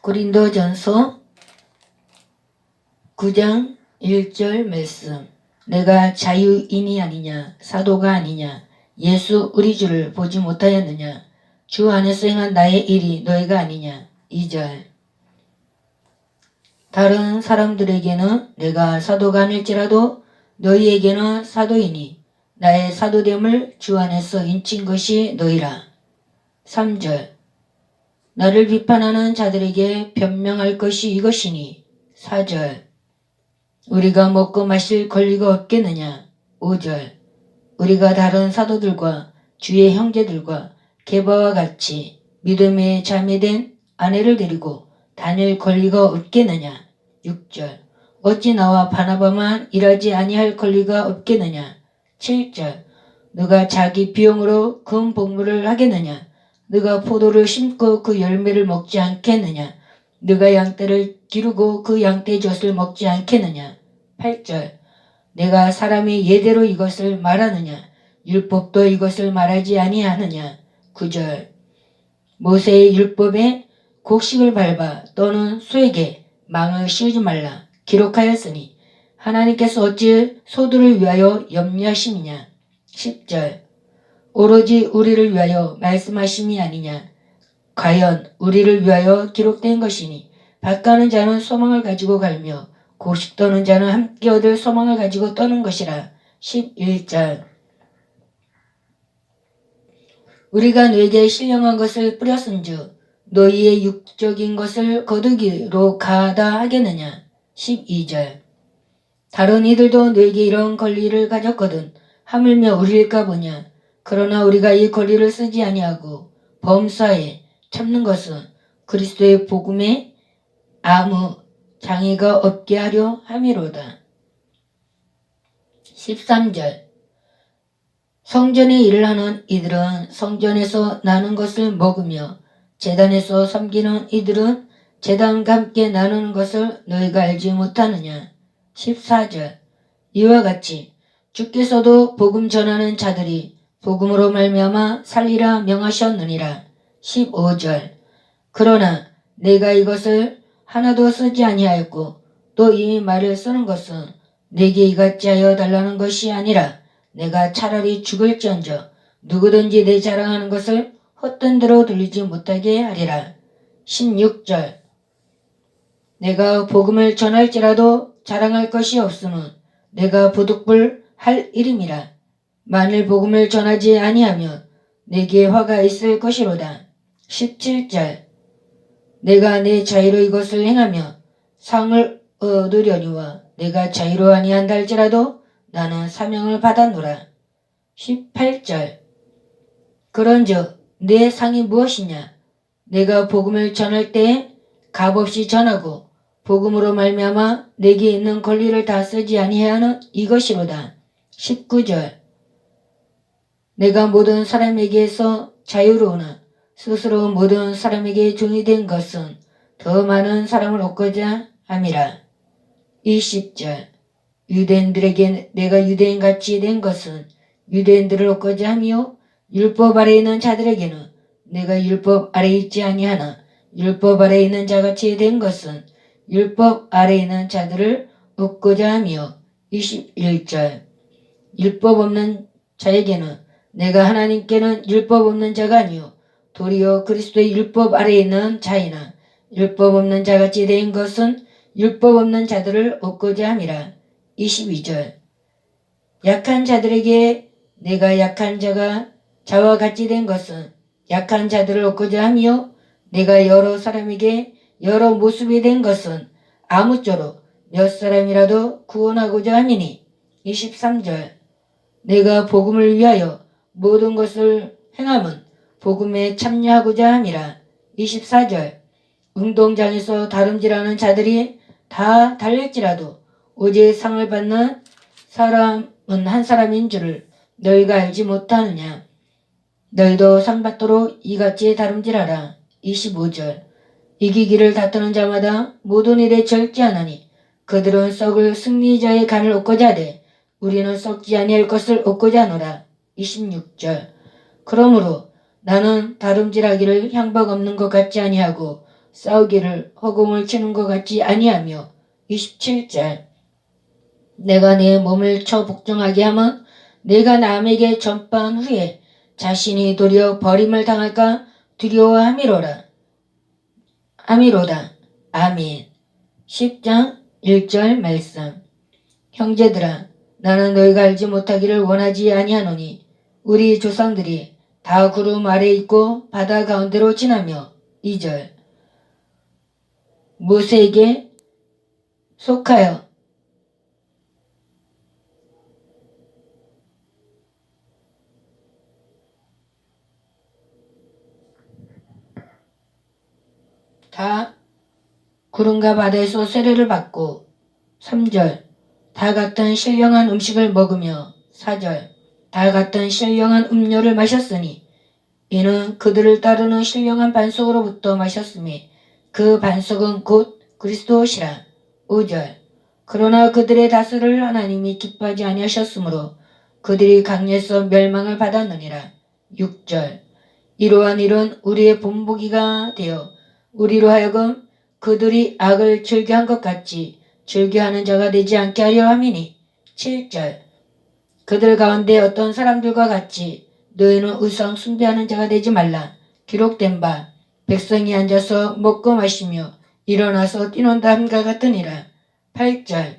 고린도전서 9장 1절 말씀. 내가 자유인이 아니냐 사도가 아니냐 예수 우리 주를 보지 못하였느냐 주 안에서 행한 나의 일이 너희가 아니냐. 2절. 다른 사람들에게는 내가 사도가 아닐지라도 너희에게는 사도이니 나의 사도됨을 주 안에서 인친 것이 너희라. 3절. 나를 비판하는 자들에게 변명할 것이 이것이니. 4절. 우리가 먹고 마실 권리가 없겠느냐. 5절. 우리가 다른 사도들과 주의 형제들과 게바와 같이 믿음의 자매된 아내를 데리고 다닐 권리가 없겠느냐. 6절. 어찌 나와 바나바만 일하지 아니할 권리가 없겠느냐. 7절. 누가 자기 비용으로 금 복무를 하겠느냐. 누가 포도를 심고 그 열매를 먹지 않겠느냐. 누가 양떼를 기르고 그 양떼 젖을 먹지 않겠느냐. 8절. 내가 사람이 예대로 이것을 말하느냐. 율법도 이것을 말하지 아니하느냐. 9절. 모세의 율법에 곡식을 밟아 또는 소에게 망을 씌우지 말라 기록하였으니 하나님께서 어찌 소들을 위하여 염려하심이냐. 10절. 오로지 우리를 위하여 말씀하심이 아니냐. 과연 우리를 위하여 기록된 것이니 밭가는 자는 소망을 가지고 갈며 곡식 떠는 자는 함께 얻을 소망을 가지고 떠는 것이라. 11절. 우리가 너에게 신령한 것을 뿌렸은즉 너희의 육적인 것을 거두기로 가다 하겠느냐. 12절. 다른 이들도 너에게 이런 권리를 가졌거든 하물며 우리일까 보냐. 그러나 우리가 이 권리를 쓰지 아니하고 범사에 참는 것은 그리스도의 복음에 아무 장애가 없게 하려 함이로다. 13절. 성전의 일을 하는 이들은 성전에서 나는 것을 먹으며 제단에서 섬기는 이들은 제단과 함께 나누는 것을 너희가 알지 못하느냐. 14절. 이와 같이 주께서도 복음 전하는 자들이 복음으로 말미암아 살리라 명하셨느니라. 15절. 그러나 내가 이것을 하나도 쓰지 아니하였고 또 이 말을 쓰는 것은 내게 이같이 하여 달라는 것이 아니라 내가 차라리 죽을지언정 누구든지 내 자랑하는 것을 헛된 대로 들리지 못하게 하리라. 16절. 내가 복음을 전할지라도 자랑할 것이 없음은 내가 부득불 할 일임이라. 만일 복음을 전하지 아니하면 내게 화가 있을 것이로다. 17절. 내가 내 자유로 이것을 행하며 상을 얻으려니와 내가 자유로 아니한다 할지라도 나는 사명을 받았노라. 18절. 그런즉 내 상이 무엇이냐. 내가 복음을 전할 때에 값없이 전하고 복음으로 말미암아 내게 있는 권리를 다 쓰지 아니해야 하는 이것이로다. 19절. 내가 모든 사람에게서 자유로우나 스스로 모든 사람에게 종이 된 것은 더 많은 사람을 얻고자 함이라. 20절. 유대인들에게 내가 유대인같이 된 것은 유대인들을 얻고자 하며 율법 아래에 있는 자들에게는 내가 율법 아래에 있지 아니하나 율법 아래에 있는 자같이 된 것은 율법 아래에 있는 자들을 얻고자 하며. 21절. 율법 없는 자에게는 내가 하나님께는 율법 없는 자가 아니요 도리어 그리스도의 율법 아래에 있는 자이나 율법 없는 자같이 된 것은 율법 없는 자들을 얻고자 함이라. 22절. 약한 자들에게 내가 약한 자가 자와 같이 된 것은 약한 자들을 얻고자 하며 내가 여러 사람에게 여러 모습이 된 것은 아무쪼록 몇 사람이라도 구원하고자 함이니. 23절. 내가 복음을 위하여 모든 것을 행함은 복음에 참여하고자 함이라. 24절. 운동장에서 다름질하는 자들이 다 달릴지라도 오직 상을 받는 사람은 한 사람인 줄을 너희가 알지 못하느냐. 너희도 상 받도록 이같이 다름질하라. 25절. 이기기를 다투는 자마다 모든 일에 절제하나니 그들은 썩을 승리자의 간을 얻고자 하되 우리는 썩지 아니할 것을 얻고자 하노라. 26절. 그러므로 나는 다름질하기를 향박 없는 것 같지 아니하고 싸우기를 허공을 치는 것 같지 아니하며 27절 내가 내 몸을 쳐 복종하게 하면 내가 남에게 전파한 후에 자신이 도리어 버림을 당할까 두려워함이로다. 아멘. 10장 1절 말씀 형제들아 나는 너희가 알지 못하기를 원하지 아니하노니 우리 조상들이 다 구름 아래 있고 바다 가운데로 지나며 2절 모세에게 속하여 다 구름과 바다에서 세례를 받고 3절 다 같은 신령한 음식을 먹으며 4절 다 같은 신령한 음료를 마셨으니 이는 그들을 따르는 신령한 반석으로부터 마셨으니 그 반석은 곧 그리스도시라. 5절 그러나 그들의 다스를 하나님이 기뻐하지 아니하셨으므로 그들이 강에서 멸망을 받았느니라. 6절 이러한 일은 우리의 본보기가 되어 우리로 하여금 그들이 악을 즐겨한 것 같이 즐겨하는 자가 되지 않게 하려 함이니 7절 그들 가운데 어떤 사람들과 같이 너희는 우상 숭배하는 자가 되지 말라. 기록된 바 백성이 앉아서 먹고 마시며 일어나서 뛰논다 함과 같으니라. 8절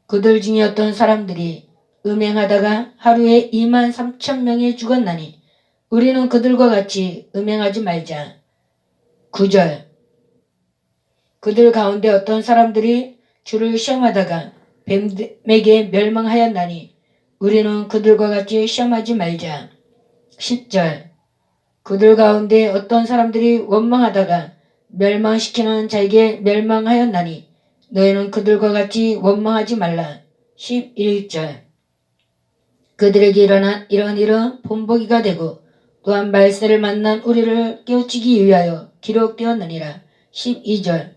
그들 중에 어떤 사람들이 음행하다가 하루에 2만 3천 명이 죽었나니 우리는 그들과 같이 음행하지 말자. 9절 그들 가운데 어떤 사람들이 주를 시험하다가 뱀에게 멸망하였나니 우리는 그들과 같이 시험하지 말자. 10절 그들 가운데 어떤 사람들이 원망하다가 멸망시키는 자에게 멸망하였나니 너희는 그들과 같이 원망하지 말라. 11절 그들에게 일어난 이런 일은 본보기가 되고 또한 말세를 만난 우리를 깨우치기 위하여 기록되었느니라. 12절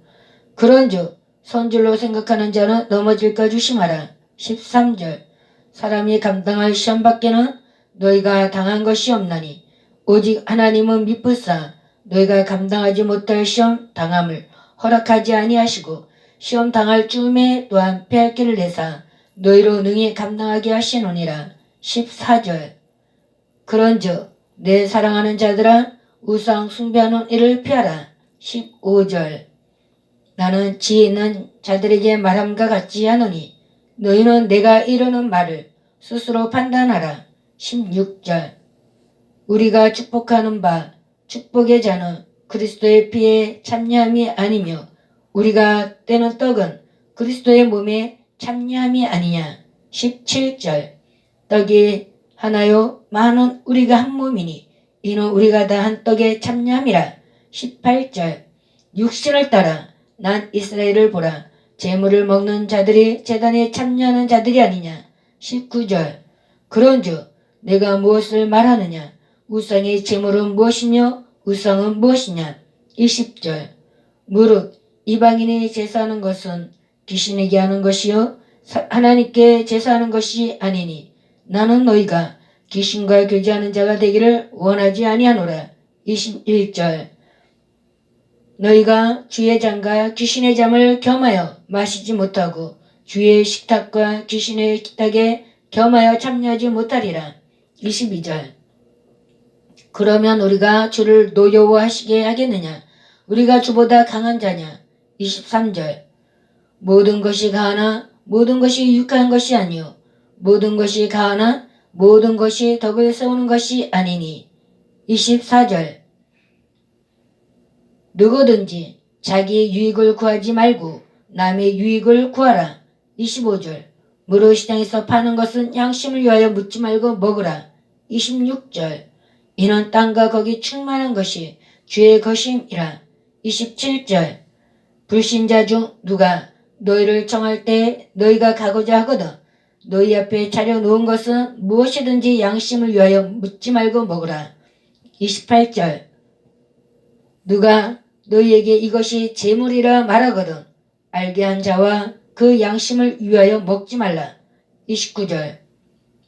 그런즉 선줄로 생각하는 자는 넘어질까 조심하라. 13절 사람이 감당할 시험 밖에는 너희가 당한 것이 없나니 오직 하나님은 미쁘사 너희가 감당하지 못할 시험 당함을 허락하지 아니하시고 시험 당할 쯤에 또한 패할 길을 내사 너희로 능히 감당하게 하시노니라. 14절 그런즉 내 사랑하는 자들아 우상 숭배하는 일을 피하라. 15절 나는 지혜 있는 자들에게 말함과 같지 않으니 너희는 내가 이르는 말을 스스로 판단하라. 16절 우리가 축복하는 바 축복의 자는 그리스도의 피에 참여함이 아니며 우리가 떼는 떡은 그리스도의 몸에 참여함이 아니냐. 17절 떡이 하나요 많은 우리가 한 몸이니 이는 우리가 다 한 떡에 참여함이라. 18절 육신을 따라 난 이스라엘을 보라. 제물을 먹는 자들이 제단에 참여하는 자들이 아니냐. 19절 그런즉 내가 무엇을 말하느냐. 우상의 제물은 무엇이며 우상은 무엇이냐. 20절 무릇 이방인이 제사하는 것은 귀신에게 하는 것이요 하나님께 제사하는 것이 아니니 나는 너희가 귀신과 교제하는 자가 되기를 원하지 아니하노라. 21절 너희가 주의 잔과 귀신의 잠을 겸하여 마시지 못하고 주의 식탁과 귀신의 식탁에 겸하여 참여하지 못하리라. 22절 그러면 우리가 주를 노여워하시게 하겠느냐. 우리가 주보다 강한 자냐. 23절 모든 것이 가하나 모든 것이 유익한 것이 아니요 모든 것이 가하나 모든 것이 덕을 세우는 것이 아니니. 24절 누구든지 자기 유익을 구하지 말고 남의 유익을 구하라. 25절 무료 시장에서 파는 것은 양심을 위하여 묻지 말고 먹으라. 26절 이는 땅과 거기 충만한 것이 주의 것임이라. 27절 불신자 중 누가 너희를 청할 때 너희가 가고자 하거든 너희 앞에 차려놓은 것은 무엇이든지 양심을 위하여 묻지 말고 먹으라. 28절 누가 너희에게 이것이 재물이라 말하거든 알게 한 자와 그 양심을 위하여 먹지 말라. 29절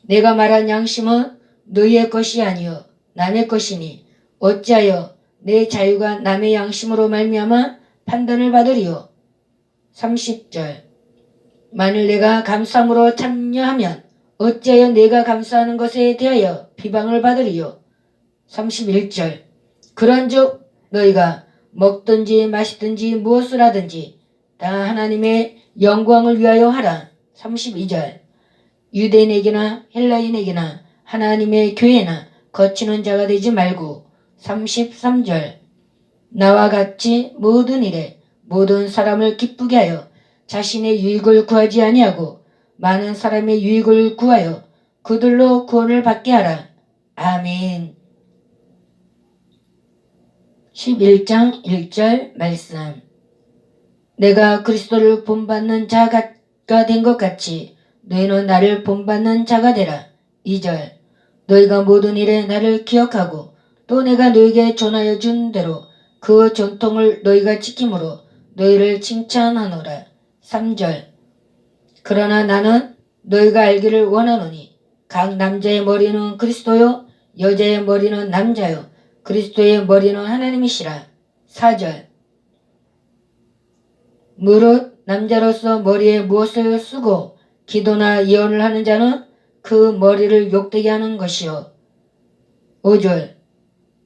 내가 말한 양심은 너희의 것이 아니요 남의 것이니 어찌하여 내 자유가 남의 양심으로 말미암아 판단을 받으리요. 30절 만일 내가 감사함으로 참여하면 어찌하여 내가 감사하는 것에 대하여 비방을 받으리요. 31절 그런즉 너희가 먹든지 마시든지 무엇을 하든지 다 하나님의 영광을 위하여 하라. 32절 유대인에게나 헬라인에게나 하나님의 교회나 거치는 자가 되지 말고 33절 나와 같이 모든 일에 모든 사람을 기쁘게 하여 자신의 유익을 구하지 아니하고 많은 사람의 유익을 구하여 그들로 구원을 받게 하라. 아멘. 11장 1절 말씀 내가 그리스도를 본받는 자가 된 것 같이 너희는 나를 본받는 자가 되라. 2절 너희가 모든 일에 나를 기억하고 또 내가 너희에게 전하여 준 대로 그 전통을 너희가 지킴으로 너희를 칭찬하노라. 3절 그러나 나는 너희가 알기를 원하노니 각 남자의 머리는 그리스도요 여자의 머리는 남자요 그리스도의 머리는 하나님이시라. 4절 무릇 남자로서 머리에 무엇을 쓰고 기도나 예언을 하는 자는 그 머리를 욕되게 하는 것이요. 5절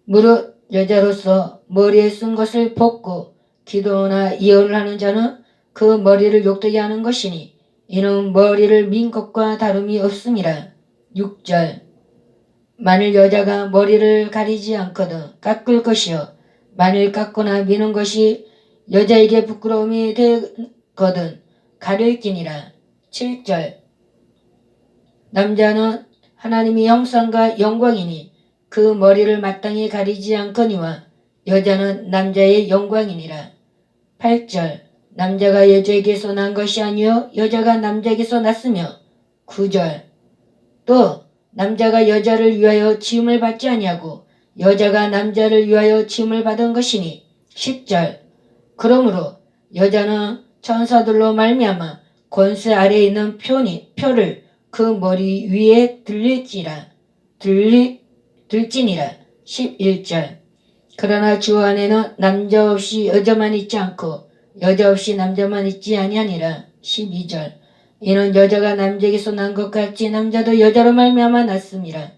무릇 여자로서 머리에 쓴 것을 벗고 기도나 예언을 하는 자는 그 머리를 욕되게 하는 것이니 이는 머리를 민 것과 다름이 없음이라. 6절 만일 여자가 머리를 가리지 않거든 깎을 것이요 만일 깎거나 미는 것이 여자에게 부끄러움이 되거든 가릴지니라. 7절 남자는 하나님의 형상과 영광이니 그 머리를 마땅히 가리지 않거니와 여자는 남자의 영광이니라. 8절 남자가 여자에게서 난 것이 아니요 여자가 남자에게서 났으며 9절 또 남자가 여자를 위하여 지음을 받지 아니하고 여자가 남자를 위하여 지음을 받은 것이니 10절 그러므로 여자는 천사들로 말미암아 권세 아래에 있는 표를 그 머리 위에 들지니라. 11절 그러나 주 안에는 남자 없이 여자만 있지 않고 여자 없이 남자만 있지 아니하니라. 12절 이는 여자가 남자에게서 난 것 같이 남자도 여자로 말미암아 났음이라.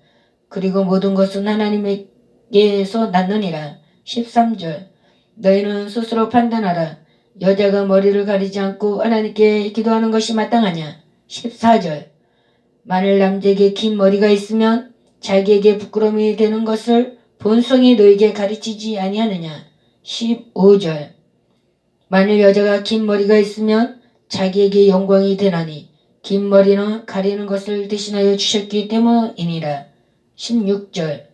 그리고 모든 것은 하나님에게서 났느니라. 13절 너희는 스스로 판단하라. 여자가 머리를 가리지 않고 하나님께 기도하는 것이 마땅하냐. 14절 만일 남자에게 긴 머리가 있으면 자기에게 부끄러움이 되는 것을 본성이 너에게 가르치지 아니하느냐. 15절 만일 여자가 긴 머리가 있으면 자기에게 영광이 되나니 긴 머리는 가리는 것을 대신하여 주셨기 때문이니라. 16절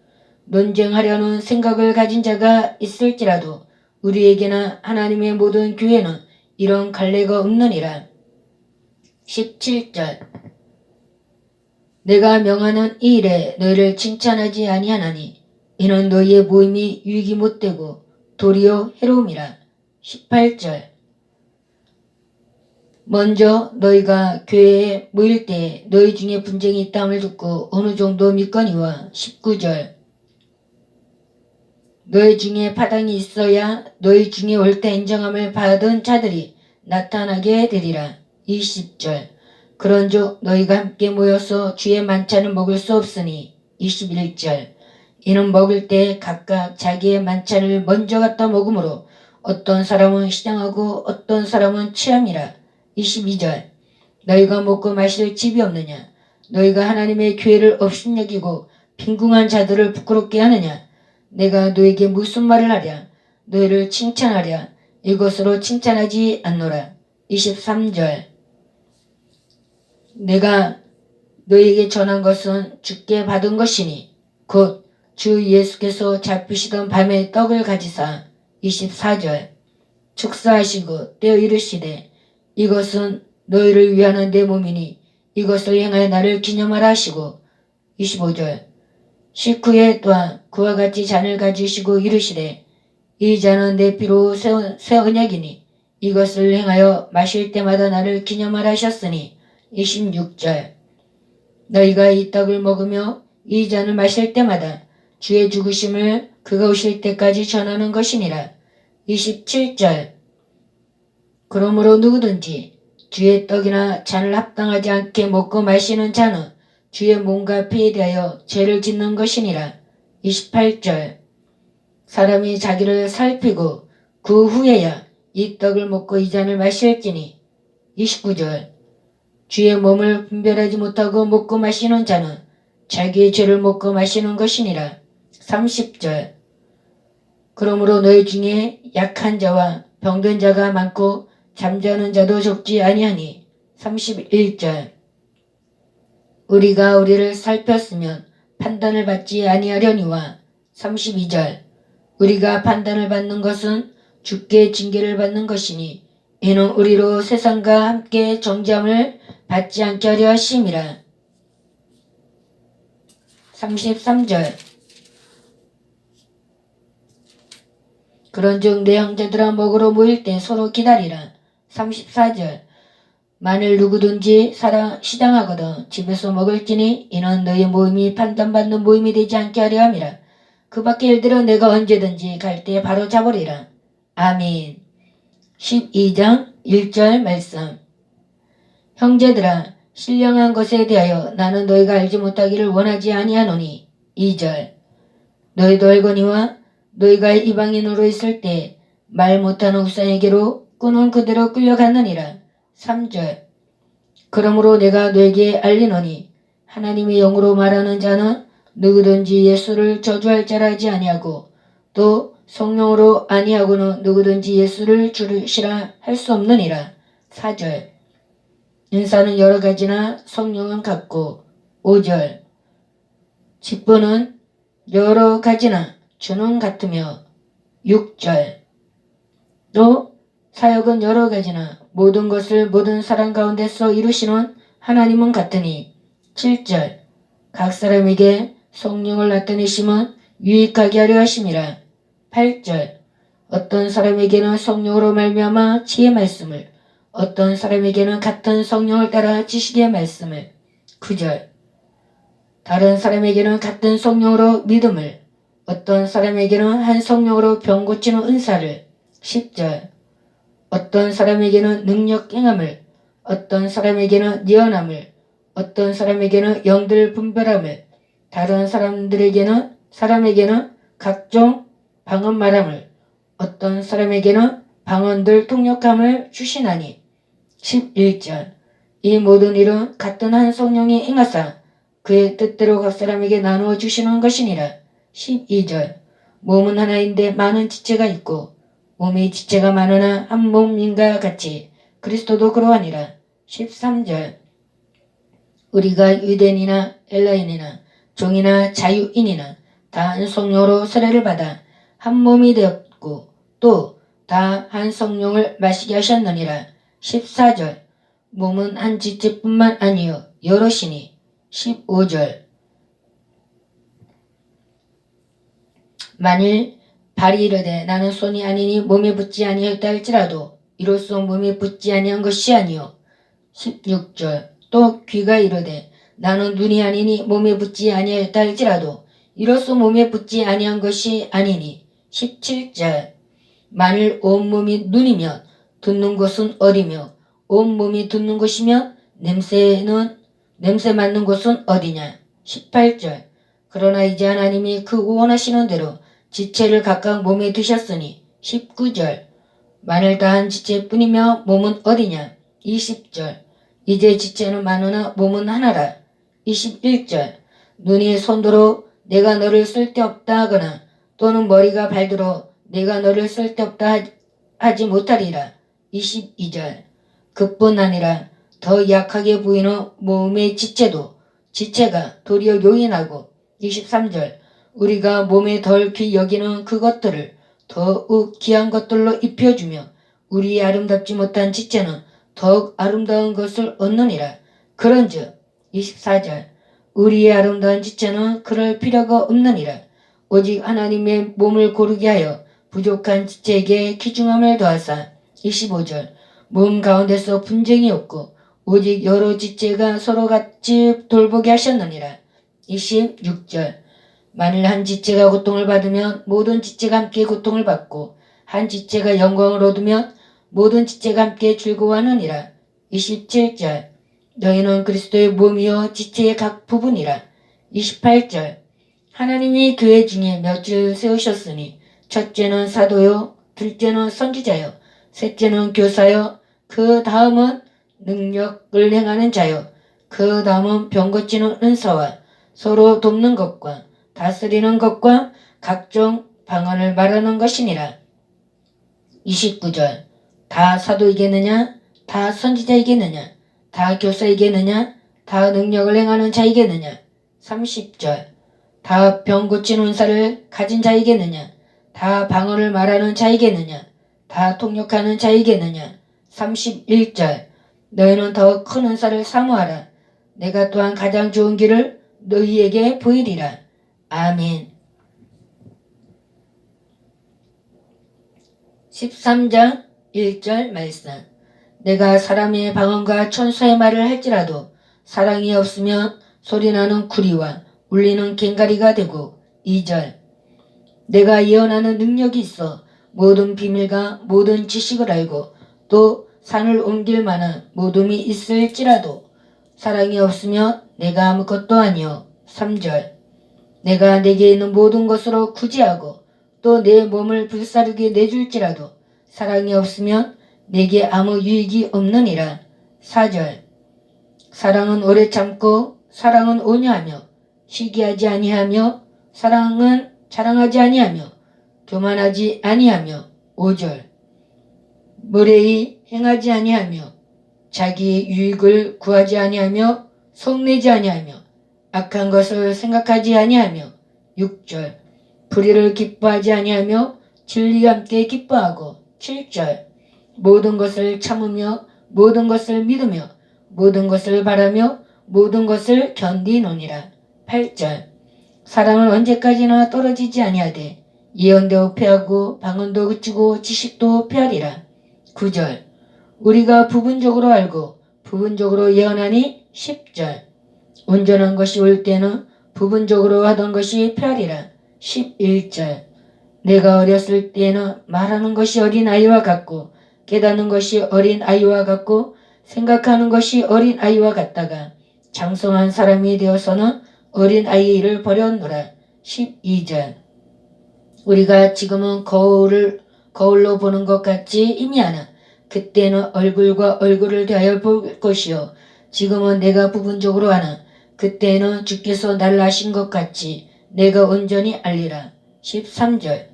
논쟁하려는 생각을 가진 자가 있을지라도 우리에게나 하나님의 모든 교회는 이런 갈래가 없느니라. 17절 내가 명하는 이 일에 너희를 칭찬하지 아니하나니 이는 너희의 모임이 유익이 못되고 도리어 해로움이라. 18절 먼저 너희가 교회에 모일 때 너희 중에 분쟁이 있다함을 듣고 어느 정도 믿거니와. 19절 너희 중에 파당이 있어야 너희 중에 옳다 인정함을 받은 자들이 나타나게 되리라. 20절 그런즉 너희가 함께 모여서 주의 만찬을 먹을 수 없으니. 21절 이는 먹을 때 각각 자기의 만찬을 먼저 갖다 먹으므로 어떤 사람은 시장하고 어떤 사람은 취함이라. 22절 너희가 먹고 마실 집이 없느냐. 너희가 하나님의 교회를 업신여기고 빈궁한 자들을 부끄럽게 하느냐. 내가 너에게 무슨 말을 하랴. 너희를 칭찬하랴. 이것으로 칭찬하지 않노라. 23절 내가 너희에게 전한 것은 주께 받은 것이니 곧 주 예수께서 잡히시던 밤에 떡을 가지사. 24절 축사하시고 떼어 이르시되 이것은 너희를 위하는 내 몸이니 이것을 행하여 나를 기념하라 하시고. 25절 식후에 또한 그와 같이 잔을 가지시고 이르시되 이 잔은 내 피로 새 언약이니 이것을 행하여 마실 때마다 나를 기념하라 하셨으니. 26절 너희가 이 떡을 먹으며 이 잔을 마실 때마다 주의 죽으심을 그가 오실 때까지 전하는 것이니라. 27절 그러므로 누구든지 주의 떡이나 잔을 합당하지 않게 먹고 마시는 자는 주의 몸과 피에 대하여 죄를 짓는 것이니라. 28절 사람이 자기를 살피고 그 후에야 이 떡을 먹고 이 잔을 마실지니. 29절 주의 몸을 분별하지 못하고 먹고 마시는 자는 자기의 죄를 먹고 마시는 것이니라. 30절 그러므로 너희 중에 약한 자와 병든 자가 많고 잠자는 자도 적지 아니하니. 31절 우리가 우리를 살폈으면 판단을 받지 아니하려니와. 32절 우리가 판단을 받는 것은 주께 징계를 받는 것이니 이는 우리로 세상과 함께 정죄함을 받지 않게 하려 하심이라. 33절 그런즉 내 형제들아 먹으러 모일 때 서로 기다리라. 34절 만일 누구든지 시장하거든 집에서 먹을지니 이는 너희 모임이 판단받는 모임이 되지 않게 하려 함이라. 그 밖의 일들은 내가 언제든지 갈 때 바로 잡으리라. 아멘. 12장 1절 말씀 형제들아 신령한 것에 대하여 나는 너희가 알지 못하기를 원하지 아니하노니. 2절 너희도 알거니와 너희가 이방인으로 있을 때 말 못하는 우상에게로 꾼은 그대로 끌려갔느니라. 3절 그러므로 내가 너에게 알리노니 하나님의 영으로 말하는 자는 누구든지 예수를 저주할 자라 하지 아니하고 또 성령으로 아니하고는 누구든지 예수를 주시라 할 수 없느니라. 4절 인사는 여러 가지나 성령은 같고. 5절 직분은 여러 가지나 주는 같으며. 6절 또 사역은 여러 가지나 모든 것을 모든 사람 가운데서 이루시는 하나님은 같으니. 7절 각 사람에게 성령을 나타내심은 유익하게 하려 하심이라. 8절 어떤 사람에게는 성령으로 말미암아 지혜의 말씀을 어떤 사람에게는 같은 성령을 따라 지식의 말씀을. 9절 다른 사람에게는 같은 성령으로 믿음을 어떤 사람에게는 한 성령으로 병 고치는 은사를. 10절 어떤 사람에게는 능력 행함을 어떤 사람에게는 예언함을 어떤 사람에게는 영들 분별함을 다른 사람에게는 각종 방언 말함을 어떤 사람에게는 방언들 통역함을 주시나니. 11절 이 모든 일은 같은 한 성령이 행하사 그의 뜻대로 각 사람에게 나누어 주시는 것이니라. 12절 몸은 하나인데 많은 지체가 있고 몸이 지체가 많으나 한 몸인가 같이 그리스도도 그러하니라. 13절 우리가 유대인이나 헬라인이나 종이나 자유인이나 다 한 성령으로 세례를 받아 한 몸이 되었고 또 다 한 성령을 마시게 하셨느니라. 14절 몸은 한 지체뿐만 아니요 여럿이니. 15절 만일 발이 이르되 나는 손이 아니니 몸에 붙지 아니하였다 할지라도 이로써 몸에 붙지 아니한 것이 아니요. 16절 또 귀가 이르되 나는 눈이 아니니 몸에 붙지 아니하였다 할지라도 이로써 몸에 붙지 아니한 것이 아니니. 17절 만일 온몸이 눈이면 듣는 것은 어디며 온몸이 듣는 것이면 냄새 맡는 곳은 어디냐. 18절 그러나 이제 하나님이 그 원하시는 대로 지체를 각각 몸에 두셨으니. 19절 만일 다 한 지체뿐이며 몸은 어디냐. 20절 이제 지체는 많으나 몸은 하나라. 21절 눈이 손으로 내가 너를 쓸데없다 하거나 또는 머리가 발들어 내가 너를 쓸데없다 하지 못하리라. 22절 그뿐 아니라 더 약하게 보이는 몸의 지체가 도리어 용인하고. 23절 우리가 몸에 덜 귀 여기는 그것들을 더욱 귀한 것들로 입혀주며 우리의 아름답지 못한 지체는 더욱 아름다운 것을 얻느니라. 그런즉 24절 우리의 아름다운 지체는 그럴 필요가 없느니라. 오직 하나님의 몸을 고르게 하여 부족한 지체에게 귀중함을 더하사. 25절 몸 가운데서 분쟁이 없고 오직 여러 지체가 서로 같이 돌보게 하셨느니라. 26절 만일 한 지체가 고통을 받으면 모든 지체가 함께 고통을 받고 한 지체가 영광을 얻으면 모든 지체가 함께 즐거워하느니라. 27절 너희는 그리스도의 몸이요 지체의 각 부분이라. 28절 하나님이 교회 중에 몇을 세우셨으니 첫째는 사도요 둘째는 선지자요 셋째는 교사요 그 다음은 능력을 행하는 자요 그 다음은 병 고치는 은사와 서로 돕는 것과 다스리는 것과 각종 방언을 말하는 것이니라. 29절 다 사도이겠느냐 다 선지자이겠느냐 다 교사이겠느냐 다 능력을 행하는 자이겠느냐. 30절 다 병 고치는 은사를 가진 자이겠느냐 다 방언을 말하는 자이겠느냐 다 통역하는 자이겠느냐. 31절 너희는 더 큰 은사를 사모하라. 내가 또한 가장 좋은 길을 너희에게 보이리라. 아멘. 13장 1절 말씀 내가 사람의 방언과 천사의 말을 할지라도 사랑이 없으면 소리나는 구리와 울리는 꽹과리가 되고. 2절 내가 예언하는 능력이 있어 모든 비밀과 모든 지식을 알고 또 산을 옮길 만한 모둠이 있을지라도 사랑이 없으면 내가 아무것도 아니요. 3절 내가 내게 있는 모든 것으로 구제하고 또 내 몸을 불사르게 내줄지라도 사랑이 없으면 내게 아무 유익이 없느니라. 4절 사랑은 오래 참고 사랑은 온유하며 시기하지 아니하며 사랑은 자랑하지 아니하며 교만하지 아니하며. 5절 무례히 행하지 아니하며 자기 유익을 구하지 아니하며 속내지 아니하며 악한 것을 생각하지 아니하며. 6절 불의를 기뻐하지 아니하며 진리와 함께 기뻐하고. 7절 모든 것을 참으며 모든 것을 믿으며 모든 것을 바라며 모든 것을 견디노니라. 8절 사랑은 언제까지나 떨어지지 아니하되 예언도 패하고 방언도 그치고 지식도 패하리라. 9절 우리가 부분적으로 알고 부분적으로 예언하니. 10절 온전한 것이 올 때는 부분적으로 하던 것이 패하리라. 11절 내가 어렸을 때에는 말하는 것이 어린아이와 같고 깨닫는 것이 어린아이와 같고 생각하는 것이 어린아이와 같다가 장성한 사람이 되어서는 어린아이의 일을 버렸노라. 12절 우리가 지금은 거울로 보는 것 같이 희미하나 그때는 얼굴과 얼굴을 대하여 볼 것이요 지금은 내가 부분적으로 하나 그때는 주께서 나를 아신 것 같이 내가 온전히 알리라. 13절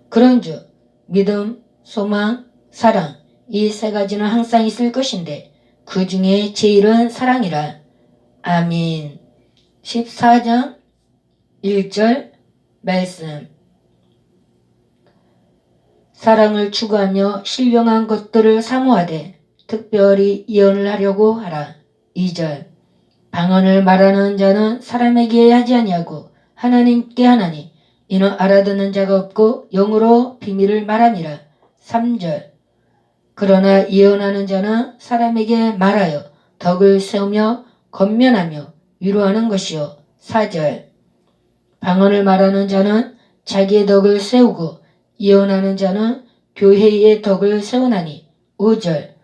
그런즉 믿음, 소망, 사랑 이 세 가지는 항상 있을 것인데 그 중에 제일은 사랑이라. 아멘. 14장 1절 말씀 사랑을 추구하며 신령한 것들을 사모하되 특별히 예언을 하려고 하라. 2절 방언을 말하는 자는 사람에게 하지 아니하고 하나님께 하나니 이는 알아듣는 자가 없고 영으로 비밀을 말함이라. 3절 그러나 예언하는 자는 사람에게 말하여 덕을 세우며 건면하며 위로하는 것이요. 4절 방언을 말하는 자는 자기의 덕을 세우고 예언하는 자는 교회의 덕을 세우나니. 5절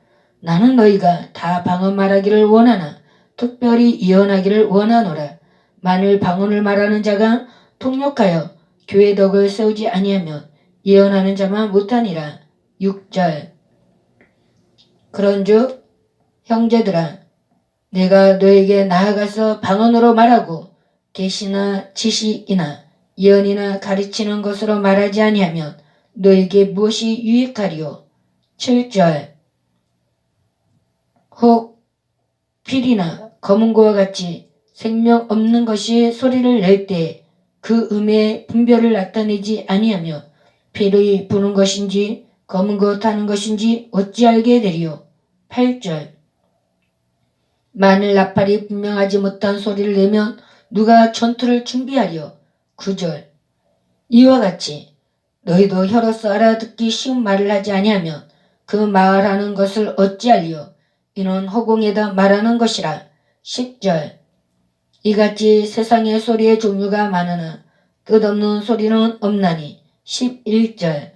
나는 너희가 다 방언 말하기를 원하나 특별히 예언하기를 원하노라. 만일 방언을 말하는 자가 통역하여 교회 덕을 세우지 아니하면 예언하는 자만 못하니라. 6절 그런즉 형제들아 내가 너에게 나아가서 방언으로 말하고 계시나 지식이나 예언이나 가르치는 것으로 말하지 아니하면 너에게 무엇이 유익하리요. 7절 혹 필이나 검은고와 같이 생명 없는 것이 소리를 낼 때 그 음의 분별을 나타내지 아니하며 필이 부는 것인지 검은 것 하는 것인지 어찌 알게 되리요. 8절 만일 나팔이 분명하지 못한 소리를 내면 누가 전투를 준비하리요. 9절 이와 같이 너희도 혀로서 알아듣기 쉬운 말을 하지 아니하면 그 말하는 것을 어찌 알리요. 이는 허공에다 말하는 것이라. 10절 이같이 세상의 소리의 종류가 많으나 끝없는 소리는 없나니. 11절.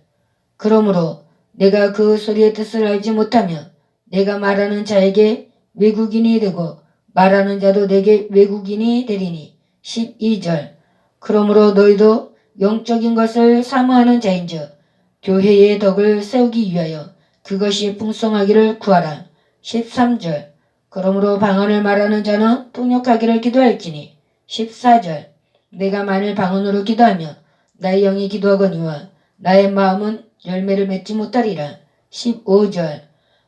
그러므로 내가 그 소리의 뜻을 알지 못하면 내가 말하는 자에게 외국인이 되고 말하는 자도 내게 외국인이 되리니. 12절. 그러므로 너희도 영적인 것을 사모하는 자인즉 교회의 덕을 세우기 위하여 그것이 풍성하기를 구하라. 13절. 그러므로 방언을 말하는 자는 통역하기를 기도할지니. 14절. 내가 만일 방언으로 기도하며 나의 영이 기도하거니와 나의 마음은 열매를 맺지 못하리라. 15절.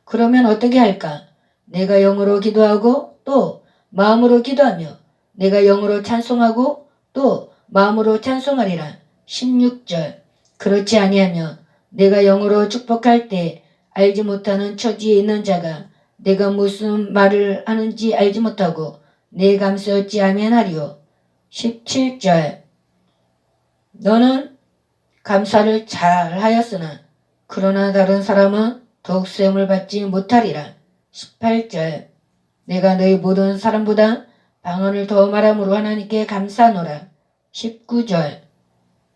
그러면 어떻게 할까? 내가 영으로 기도하고 또 마음으로 기도하며 내가 영으로 찬송하고 또 마음으로 찬송하리라. 16절. 그렇지 아니하며 내가 영으로 축복할 때 알지 못하는 처지에 있는 자가 내가 무슨 말을 하는지 알지 못하고 내 감사 어찌 아멘하리요. 17절. 너는 감사를 잘하였으나 그러나 다른 사람은 더욱 세움을 받지 못하리라. 18절. 내가 너희 모든 사람보다 방언을 더 말함으로 하나님께 감사하노라. 19절.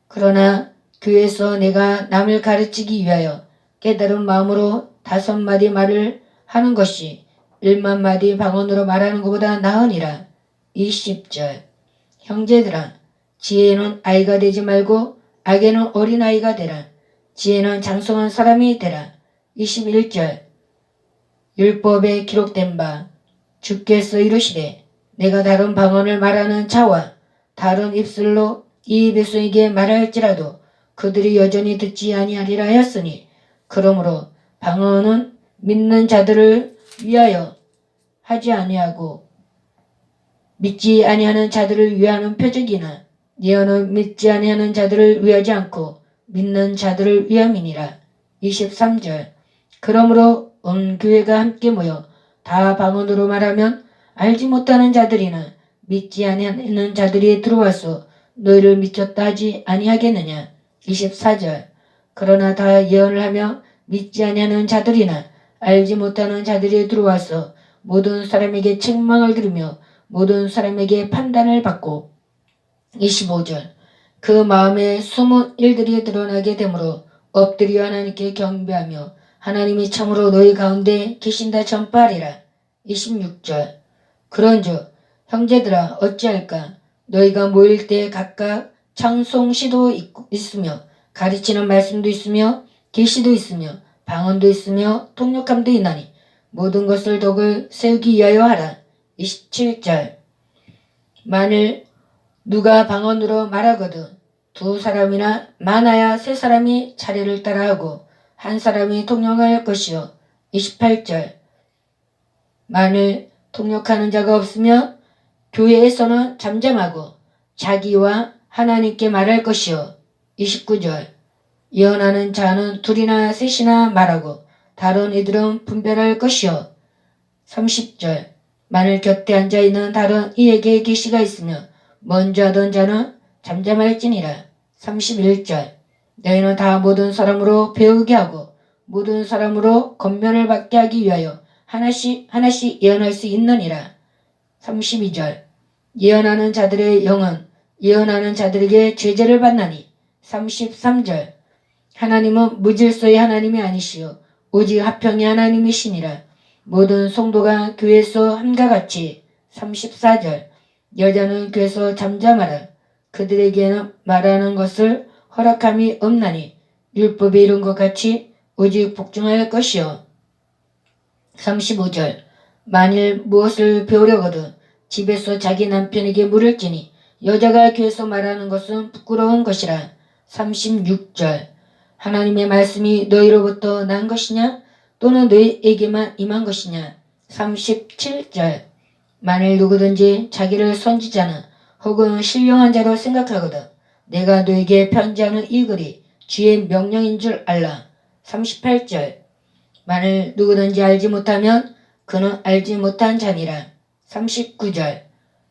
그러나 교회에서 내가 남을 가르치기 위하여 깨달은 마음으로 5마디 말을 하는 것이 1만마디 방언으로 말하는 것보다 나으니라. 20절. 형제들아, 지혜는 아이가 되지 말고 악에는 어린아이가 되라. 지혜는 장성한 사람이 되라. 21절. 율법에 기록된 바 주께서 이르시되 내가 다른 방언을 말하는 자와 다른 입술로 이 백성에게 말할지라도 그들이 여전히 듣지 아니하리라 하였으니 그러므로 방언은 믿는 자들을 위하여 하지 아니하고 믿지 아니하는 자들을 위하는 표적이나 예언은 믿지 아니하는 자들을 위하지 않고 믿는 자들을 위함이니라. 23절. 그러므로 온 교회가 함께 모여 다 방언으로 말하면 알지 못하는 자들이나 믿지 아니하는 자들이 들어와서 너희를 미쳤다 하지 아니하겠느냐. 24절. 그러나 다 예언을 하며 믿지 아니하는 자들이나 알지 못하는 자들이 들어와서 모든 사람에게 책망을 들으며 모든 사람에게 판단을 받고. 25절. 그 마음에 숨은 일들이 드러나게 되므로 엎드려 하나님께 경배하며 하나님이 참으로 너희 가운데 계신다 전파하리라. 26절. 그런즉 형제들아 어찌할까? 너희가 모일 때 각각 찬송시도 있으며 가르치는 말씀도 있으며 계시도 있으며 방언도 있으며 통역함도 있나니 모든 것을 덕을 세우기 위하여 하라. 27절. 만일 누가 방언으로 말하거든 2사람이나 많아야 3사람이 차례를 따라하고 1사람이 통역할 것이요. 28절. 만일 통역하는 자가 없으면 교회에서는 잠잠하고 자기와 하나님께 말할 것이요. 29절. 예언하는 자는 2이나 3이나 말하고 다른 이들은 분별할 것이요. 30절. 만일 곁에 앉아있는 다른 이에게 계시가 있으며 먼저 하던 자는 잠잠할지니라. 31절. 너희는 다 모든 사람으로 배우게 하고 모든 사람으로 권면을 받게 하기 위하여 하나씩 예언할 수 있느니라. 32절. 예언하는 자들의 영은 예언하는 자들에게 제재를 받나니. 33절. 하나님은 무질서의 하나님이 아니시요 오직 화평의 하나님이시니라. 모든 성도가 교회에서 함과 같이. 34절. 여자는 교회에서 잠잠하라. 그들에게는 말하는 것을 허락함이 없나니 율법에 이룬 것 같이 오직 복종할 것이요. 35절. 만일 무엇을 배우려거든 집에서 자기 남편에게 물을지니 여자가 교회에서 말하는 것은 부끄러운 것이라. 36절. 하나님의 말씀이 너희로부터 난 것이냐 또는 너희에게만 임한 것이냐. 37절. 만일 누구든지 자기를 선지자나 혹은 신령한 자로 생각하거든 내가 너에게 편지하는 이 글이 주의 명령인 줄 알라. 38절. 만일 누구든지 알지 못하면 그는 알지 못한 자니라. 39절.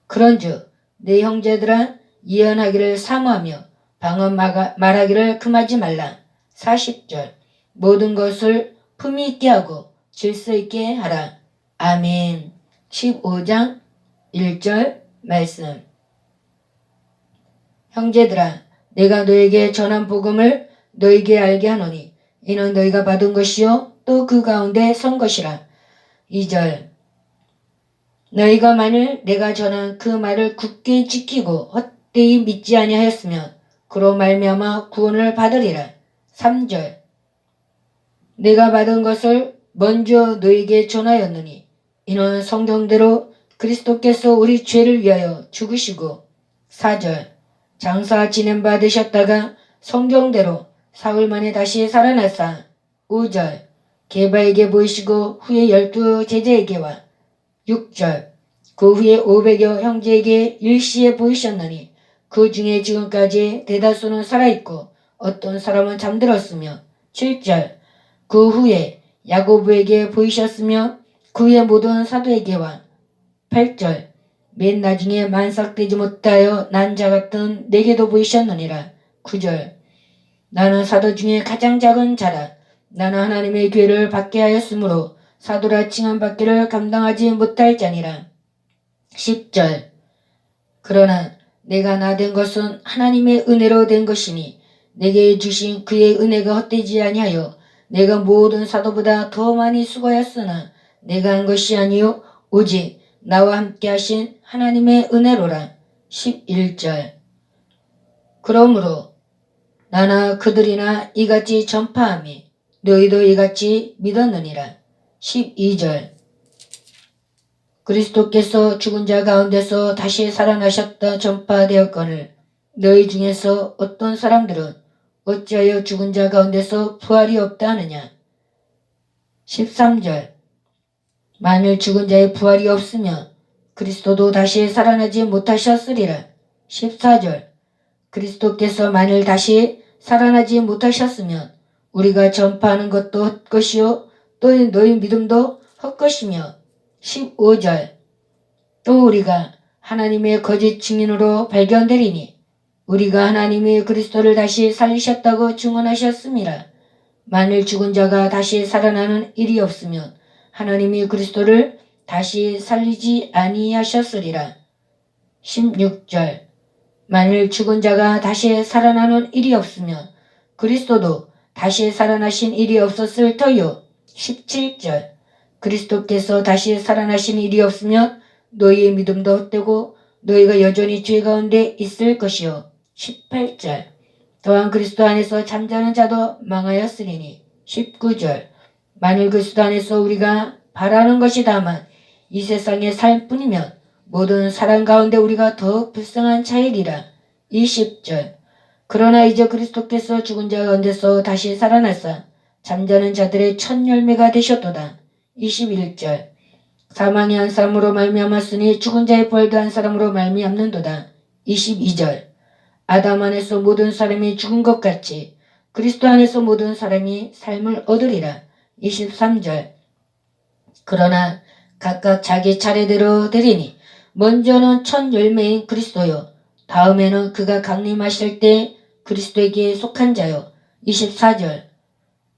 그런즉 내 형제들아 예언하기를 사모하며 방언 말하기를 금하지 말라. 40절. 모든 것을 품위 있게 하고 질서 있게 하라. 아멘. 15장 1절 말씀. 형제들아, 내가 너에게 전한 복음을 너에게 알게 하노니 이는 너희가 받은 것이요 또 그 가운데 선 것이라. 2절. 너희가 만일 내가 전한 그 말을 굳게 지키고 헛되이 믿지 아니하였으면 그로 말미암아 구원을 받으리라. 3절. 내가 받은 것을 먼저 너희에게 전하였느니 이는 성경대로 그리스도께서 우리 죄를 위하여 죽으시고 4절. 장사 지낸 바 되셨다가 성경대로 사흘 만에 다시 살아나사 5절. 게바에게 보이시고 후에 12 제자에게와 6절. 그 후에 500여 형제에게 일시에 보이셨느니 그 중에 지금까지 대다수는 살아있고 어떤 사람은 잠들었으며 7절. 그 후에 야고보에게 보이셨으며 그 후에 모든 사도에게와 8절. 맨 나중에 만삭되지 못하여 난 자 같은 내게도 보이셨느니라. 9절. 나는 사도 중에 가장 작은 자라. 나는 하나님의 교회를 받게 하였으므로 사도라 칭함받기를 감당하지 못할 자니라. 10절. 그러나 내가 나 된 것은 하나님의 은혜로 된 것이니 내게 주신 그의 은혜가 헛되지 아니하여 내가 모든 사도보다 더 많이 수고하였으나 내가 한 것이 아니요 오직 나와 함께 하신 하나님의 은혜로라. 11절. 그러므로 나나 그들이나 이같이 전파하며 너희도 이같이 믿었느니라. 12절. 그리스도께서 죽은 자 가운데서 다시 살아나셨다 전파되었거늘 너희 중에서 어떤 사람들은 어찌하여 죽은 자 가운데서 부활이 없다 하느냐. 13절. 만일 죽은 자의 부활이 없으면 그리스도도 다시 살아나지 못하셨으리라. 14절. 그리스도께서 만일 다시 살아나지 못하셨으면 우리가 전파하는 것도 헛것이요 또 너희 믿음도 헛것이며 15절. 또 우리가 하나님의 거짓 증인으로 발견되리니 우리가 하나님이 그리스도를 다시 살리셨다고 증언하셨음이라. 만일 죽은 자가 다시 살아나는 일이 없으면 하나님이 그리스도를 다시 살리지 아니하셨으리라. 16절. 만일 죽은 자가 다시 살아나는 일이 없으면 그리스도도 다시 살아나신 일이 없었을 터요. 17절. 그리스도께서 다시 살아나신 일이 없으면 너희의 믿음도 헛되고 너희가 여전히 죄 가운데 있을 것이요. 18절. 또한 그리스도 안에서 잠자는 자도 망하였으리니. 19절. 만일 그리스도 안에서 우리가 바라는 것이 다만 이 세상에 살 뿐이면 모든 사람 가운데 우리가 더욱 불쌍한 자이리라. 20절. 그러나 이제 그리스도께서 죽은 자 가운데서 다시 살아나사 잠자는 자들의 첫 열매가 되셨도다. 21절. 사망이 한 사람으로 말미암았으니 죽은 자의 부활도 한 사람으로 말미암는도다. 22절. 아담 안에서 모든 사람이 죽은 것 같이 그리스도 안에서 모든 사람이 삶을 얻으리라. 23절. 그러나 각각 자기 차례대로 되리니 먼저는 첫 열매인 그리스도요 다음에는 그가 강림하실 때 그리스도에게 속한 자요. 24절.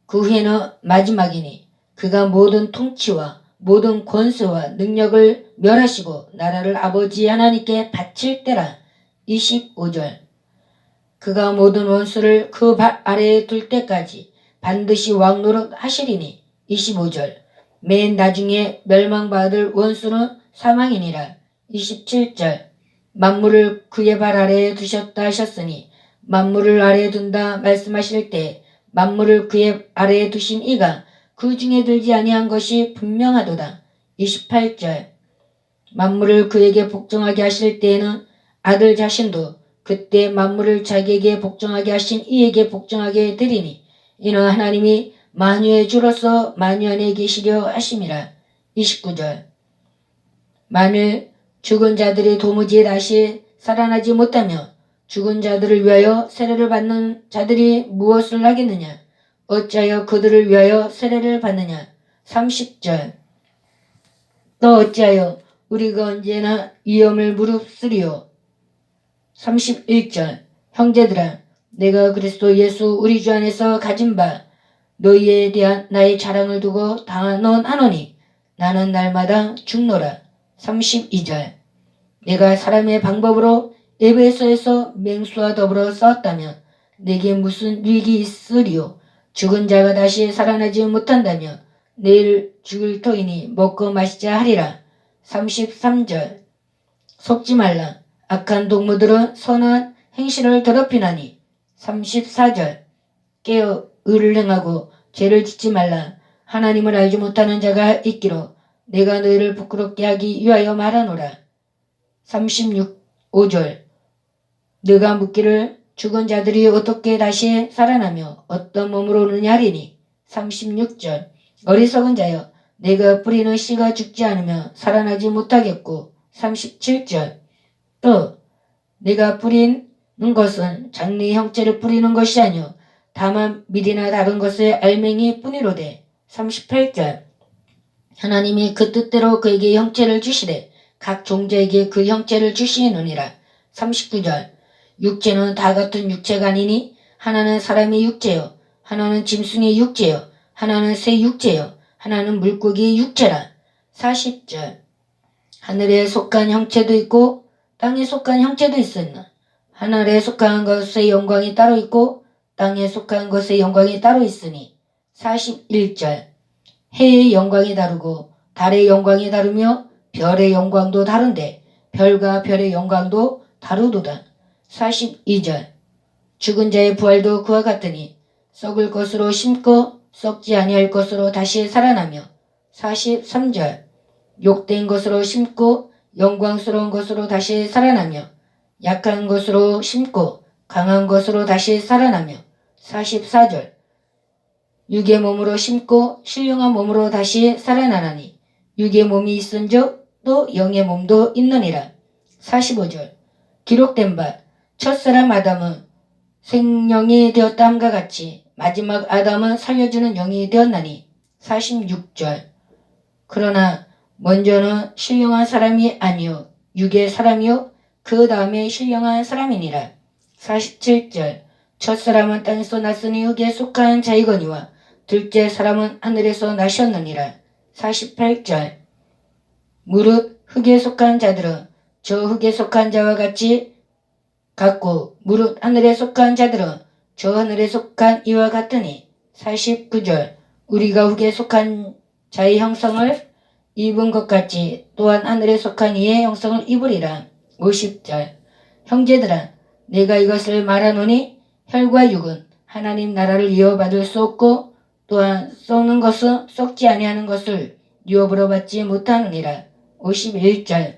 그 후에는 마지막이니 그가 모든 통치와 모든 권세와 능력을 멸하시고 나라를 아버지 하나님께 바칠 때라. 25절. 그가 모든 원수를 그 발 아래에 둘 때까지 반드시 왕노릇 하시리니. 25절. 맨 나중에 멸망받을 원수는 사망이니라. 27절. 만물을 그의 발 아래에 두셨다 하셨으니 만물을 아래에 둔다 말씀하실 때 만물을 그의 아래에 두신 이가 그 중에 들지 아니한 것이 분명하도다. 28절. 만물을 그에게 복종하게 하실 때에는 아들 자신도 그때 만물을 자기에게 복종하게 하신 이에게 복종하게 되리니 이는 하나님이 만유의 주로서 만유 안에 계시려 하심이라. 29절. 만일 죽은 자들이 도무지 다시 살아나지 못하며 죽은 자들을 위하여 세례를 받는 자들이 무엇을 하겠느냐? 어찌하여 그들을 위하여 세례를 받느냐? 30절. 또 어찌하여 우리가 언제나 위험을 무릅쓰리요? 31절. 형제들아, 내가 그리스도 예수 우리 주 안에서 가진 바 너희에 대한 나의 자랑을 두고 단언하노니 나는 날마다 죽노라. 32절. 내가 사람의 방법으로 에베소에서 맹수와 더불어 싸웠다면 내게 무슨 유익이 있으리요. 죽은 자가 다시 살아나지 못한다며 내일 죽을 터이니 먹고 마시자 하리라. 33절 속지 말라. 악한 동무들은 선한 행실을 더럽히나니. 34절 깨어 의를 행하고 죄를 짓지 말라. 하나님을 알지 못하는 자가 있기로 내가 너희를 부끄럽게 하기 위하여 말하노라. 5절 네가 묻기를 죽은 자들이 어떻게 다시 살아나며 어떤 몸으로 오느냐 하리니. 36절 어리석은 자여 내가 뿌리는 씨가 죽지 않으며 살아나지 못하겠고. 37절 또 내가 뿌리는 것은 장래의 형체를 뿌리는 것이 아니요 다만 밀이나 다른 것의 알맹이 뿐이로되. 38절 하나님이 그 뜻대로 그에게 형체를 주시되 각 종자에게 그 형체를 주시느니라. 39절 육체는 다 같은 육체가 아니니 하나는 사람의 육체요 하나는 짐승의 육체요 하나는 새 육체요 하나는 물고기의 육체라. 40절 하늘에 속한 형체도 있고 땅에 속한 형체도 있었나. 하늘에 속한 것의 영광이 따로 있고 땅에 속한 것의 영광이 따로 있으니. 41절 해의 영광이 다르고 달의 영광이 다르며 별의 영광도 다른데 별과 별의 영광도 다르도다. 42절 죽은 자의 부활도 그와 같으니 썩을 것으로 심고 썩지 아니할 것으로 다시 살아나며. 43절 욕된 것으로 심고 영광스러운 것으로 다시 살아나며 약한 것으로 심고 강한 것으로 다시 살아나며. 44절 육의 몸으로 심고 신령한 몸으로 다시 살아나나니 육의 몸이 있은즉 또 영의 몸도 있느니라. 45절 기록된 바 첫사람 아담은 생명이 되었다 함과 같이 마지막 아담은 살려주는 영이 되었나니. 46절 그러나 먼저는 신령한 사람이 아니요 육의 사람이요 그 다음에 신령한 사람이니라. 47절 첫사람은 땅에서 났으니 흙에 속한 자이거니와 둘째 사람은 하늘에서 나셨느니라. 48절 무릇 흙에 속한 자들은 저 흙에 속한 자와 같이 같고 무릇 하늘에 속한 자들은 저 하늘에 속한 이와 같으니. 49절 우리가 흙에 속한 자의 형성을 입은 것 같이 또한 하늘에 속한 이의 형성을 입으리라. 50절 형제들아 내가 이것을 말하노니 혈과 육은 하나님 나라를 이어받을 수 없고 또한 썩는 것은 썩지 아니하는 것을 유업으로 받지 못하느니라. 51절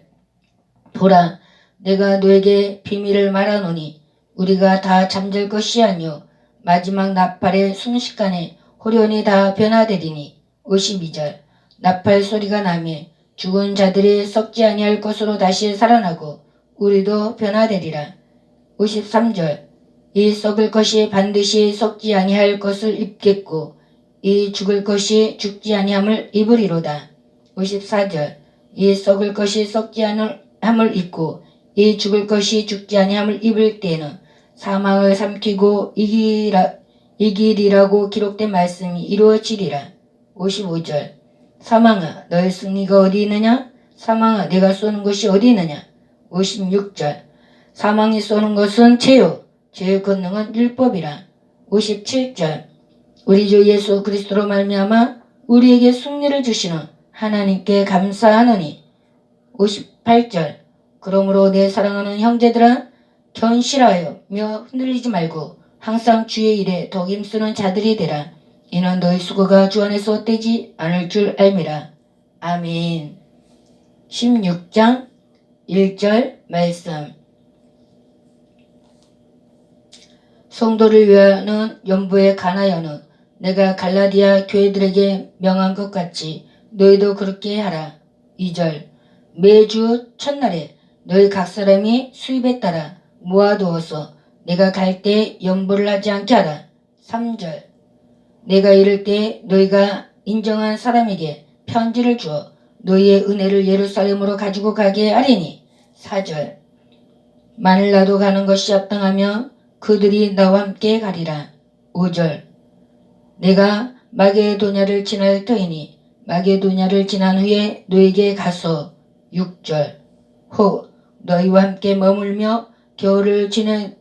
보라 내가 너에게 비밀을 말하노니 우리가 다 잠들 것이 아니요 마지막 나팔의 순식간에 호련히 다 변화되리니. 52절 나팔 소리가 나매 죽은 자들이 썩지 아니할 것으로 다시 살아나고 우리도 변화되리라. 53절 이 썩을 것이 반드시 썩지 아니할 것을 입겠고 이 죽을 것이 죽지 아니함을 입으리로다. 54절 이 썩을 것이 썩지 아니함을 입고 이 죽을 것이 죽지 아니함을 입을 때에는 사망을 삼키고 이기리라고 기록된 말씀이 이루어지리라. 55절 사망아 너의 승리가 어디 있느냐. 사망아 내가 쏘는 것이 어디 있느냐. 56절 사망이 쏘는 것은 죄요 죄의 권능은 율법이라. 57절 우리 주 예수 그리스도로 말미암아 우리에게 승리를 주시는 하나님께 감사하노니. 58절 그러므로 내 사랑하는 형제들아 견실하여며 흔들리지 말고 항상 주의 일에 더욱 힘쓰는 자들이 되라. 이는 너희 수고가 주 안에서 헛되지 않을 줄 알미라. 아멘. 16장 1절 말씀 성도를 위하는 연보에 관하여는 내가 갈라디아 교회들에게 명한 것 같이 너희도 그렇게 하라. 2절 매주 첫날에 너희 각 사람이 수입에 따라 모아두어서 내가 갈 때 연보를 하지 않게 하라. 3절 내가 이를 때 너희가 인정한 사람에게 편지를 주어 너희의 은혜를 예루살렘으로 가지고 가게 하리니. 4절 만일 나도 가는 것이 합당하면 그들이 나와 함께 가리라. 5절 내가 마게도냐를 지날 터이니 마게도냐를 지난 후에 너에게 가서. 6절 혹 너희와 함께 머물며 겨울을 지내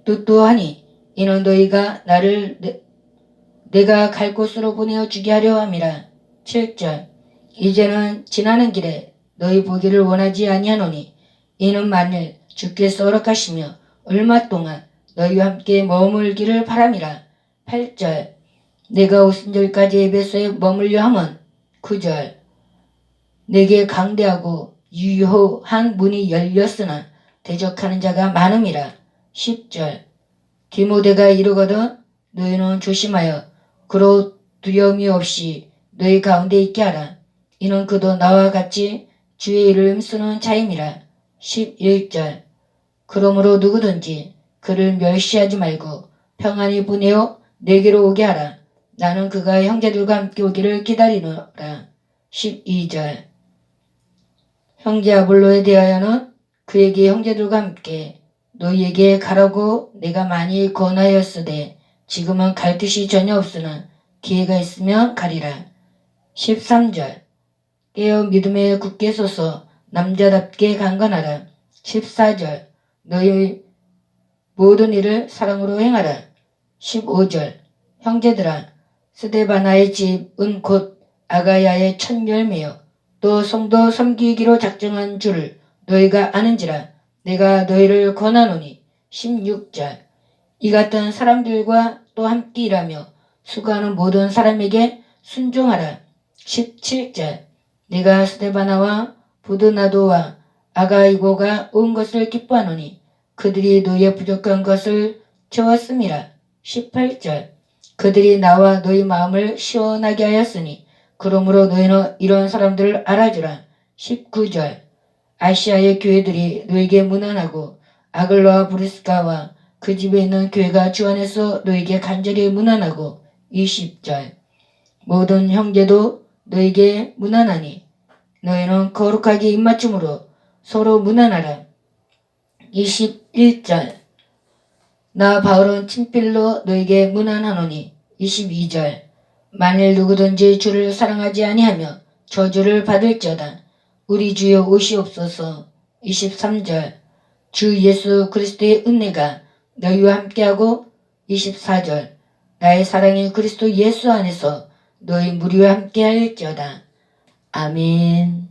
뜻도 하니 이는 너희가 나를 내가 갈 곳으로 보내어 주게 하려 함이라. 7절 이제는 지나는 길에 너희 보기를 원하지 아니하노니 이는 만일 주께서 허락하시며 얼마 동안 너희와 함께 머물기를 바람이라. 8절 내가 오순절까지 에베소에 머물려 함은 9절 내게 강대하고 유효한 문이 열렸으나 대적하는 자가 많음이라. 10절 디모데가 이르거든 너희는 조심하여 그로 두려움이 없이 너희 가운데 있게 하라. 이는 그도 나와 같이 주의 이름 쓰는 자임이라. 11절 그러므로 누구든지 그를 멸시하지 말고 평안히 보내어 내게로 오게 하라. 나는 그가 형제들과 함께 오기를 기다리노라. 12절 형제 아볼로에 대하여는 그에게 형제들과 함께 너희에게 가라고 내가 많이 권하였으되 지금은 갈 뜻이 전혀 없으나 기회가 있으면 가리라. 13절 깨어 믿음에 굳게 서서 남자답게 강건하라. 14절 너희 모든 일을 사랑으로 행하라. 15절 형제들아 스데바나의 집은 곧 아가야의 첫 열매요 또 성도 섬기기로 작정한 줄을 너희가 아는지라 내가 너희를 권하노니. 16절 이 같은 사람들과 또 함께 일하며 수고하는 모든 사람에게 순종하라. 17절 내가 스데바나와 부드나도와 아가이고가 온 것을 기뻐하노니 그들이 너희의 부족한 것을 채웠음이라. 18절 그들이 나와 너희 마음을 시원하게 하였으니 그러므로 너희는 이런 사람들을 알아주라. 19절 아시아의 교회들이 너에게 문안하고 아글로와 브리스가와 그 집에 있는 교회가 주 안에서 너에게 간절히 문안하고. 20절 모든 형제도 너에게 문안하니 너희는 거룩하게 입맞춤으로 서로 문안하라. 21절 나 바울은 친필로 너에게 문안하노니. 22절 만일 누구든지 주를 사랑하지 아니하며 저주를 받을지어다. 우리 주여 오시옵소서. 23절 주 예수 그리스도의 은혜가 너희와 함께하고. 24절 나의 사랑이 그리스도 예수 안에서 너희 무리와 함께할지어다. 아멘.